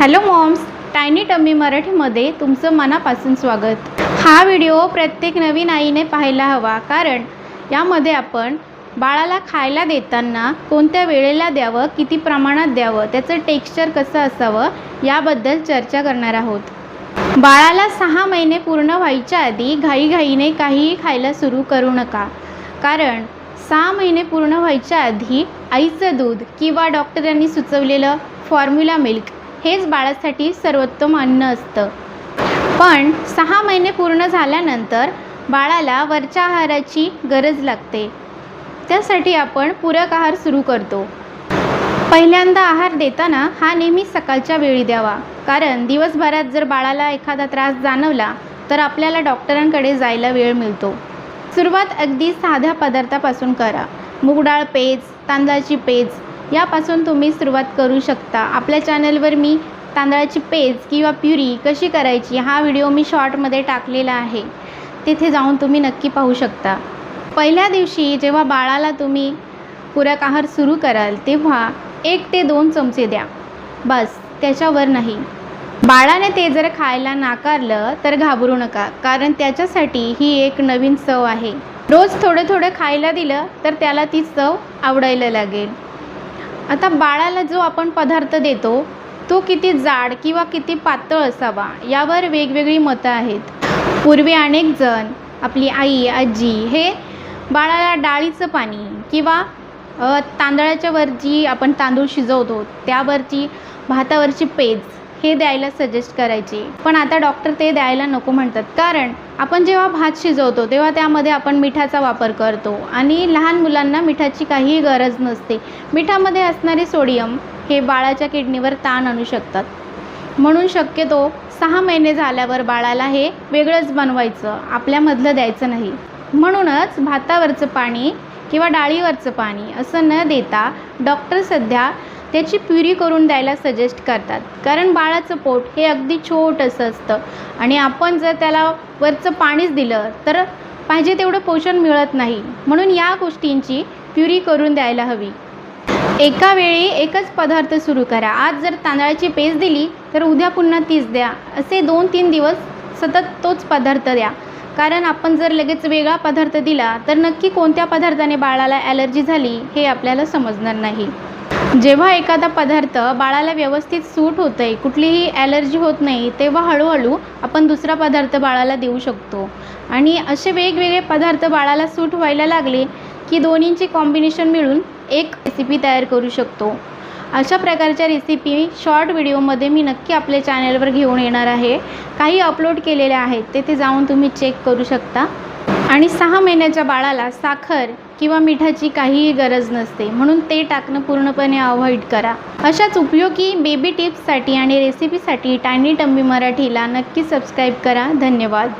Hello moms, tiny tummy मराठीमध्ये तुमचं मनापासून स्वागत। हा व्हिडिओ प्रत्येक नवीन आईने पाहायला हवा, कारण यामध्ये आपण बाळाला खायला देताना कोणत्या वेळेला द्यावं, किती प्रमाणात द्यावं, त्याचं टेक्स्चर कसं असावं याबद्दल चर्चा करणार आहोत। बाळाला 6 महिने पूर्ण व्हायच्या आधी घाईघाईने काहीही खायला सुरू करू नका, कारण 6 महिने पूर्ण व्हायच्या आधी आईचं दूध किंवा डॉक्टरांनी सुचवलेलं फॉर्म्युला मिल्क हेच बाळासाठी सर्वोत्तम अन्न असतं। पण 6 महिने पूर्ण झाल्यानंतर बाळाला वरच्या आहाराची गरज लागते, त्यासाठी आपण पूरक आहार सुरू करतो। पहिल्यांदा आहार देताना हा नेहमी सकाळच्या वेळी द्यावा, कारण दिवसभरात जर बाळाला एखादा त्रास जाणवला तर आपल्याला डॉक्टरांकडे जायला वेळ मिळतो। सुरुवात अगदी साध्या पदार्थापासून करा। मूग डाळ पेज, तांदळाची पेज यापासून तुम्ही सुरुवात करू शकता। आपल्या चॅनलवर मी तांदळाची पेज किंवा प्युरी कशी करायची हा व्हिडिओ मी शॉर्टमध्ये टाकलेला आहे, तिथे जाऊन तुम्ही नक्की पाहू शकता। पहिल्या दिवशी जेव्हा बाळाला तुम्ही पूरक आहार सुरू कराल तेव्हा 1 ते 2 चमचे द्या, बस, त्याच्यावर नाही। बाळाने ते जर खायला नाकारलं तर घाबरू नका, कारण त्याच्यासाठी ही एक नवीन चव आहे। रोज थोडं थोडं खायला दिलं तर त्याला ती चव आवडायला लागेल। आता बाळाला जो आपण पदार्थ देतो तो किती जाड किंवा किती पातळ असावा यावर वेगवेगळी मतं आहेत। पूर्वी अनेक जण, आपली आई आजी हे बाळाला डाळीचं पाणी किंवा तांदळाच्या वर जी आपण तांदूळ शिजवतो त्यावरची भातावरची पेज हे द्यायला सजेस्ट करायचे, पण आता डॉक्टर ते द्यायला नको म्हणतात, कारण आपण जेव्हा भात शिजवतो तेव्हा त्यामध्ये आपण मिठाचा वापर करतो आणि लहान मुलांना मिठाची काहीही गरज नसते। मिठामध्ये असणारे सोडियम हे बाळाच्या किडनीवर ताण आणू शकतात, म्हणून शक्यतो 6 महिने झाल्यावर बाळाला हे वेगळंच बनवायचं, आपल्यामधलं द्यायचं नाही। म्हणूनच भातावरचं पाणी किंवा डाळीवरचं पाणी असं न देता डॉक्टर सध्या त्याची प्युरी करून द्यायला सजेस्ट करतात, कारण बाळाचं पोट हे अगदी छोटंसं असतं आणि आपण जर त्याला वरचं पाणीच दिलं तर पाहिजे तेवढं पोषण मिळत नाही, म्हणून या गोष्टींची प्युरी करून द्यायला हवी। एका वेळी एकच पदार्थ सुरू करा। आज जर तांदळाची पेज दिली तर उद्या पुन्हा तीच द्या, असे 2-3 दिवस सतत तोच पदार्थ द्या, कारण आपण जर लगेच वेगळा पदार्थ दिला तर नक्की कोणत्या पदार्थाने बाळाला ॲलर्जी झाली हे आपल्याला समजणार नाही। जेव्हा एखादा पदार्थ बाळाला व्यवस्थित सूट होतं आहे, कुठलीही ॲलर्जी होत नाही, तेव्हा हळूहळू आपण दुसरा पदार्थ बाळाला देऊ शकतो आणि असे वेगवेगळे पदार्थ बाळाला सूट व्हायला लागले की दोन्हींची कॉम्बिनेशन मिळून एक रेसिपी तयार करू शकतो। अशा प्रकारच्या रेसिपी शॉर्ट व्हिडिओमध्ये मी नक्की आपल्या चॅनलवर घेऊन येणार आहे, काही अपलोड केलेल्या आहेत, तेथे जाऊन तुम्ही चेक करू शकता। आणि 6 महिन्याच्या बाळाला साखर किंवा मिठाची काहीही गरज नसते, म्हणून ते टाकणं पूर्णपणे अवॉइड करा। अशाच उपयोगी बेबी टिप्ससाठी आणि रेसिपीसाठी टायनी टम्मी मराठीला नक्की सबस्क्राईब करा। धन्यवाद।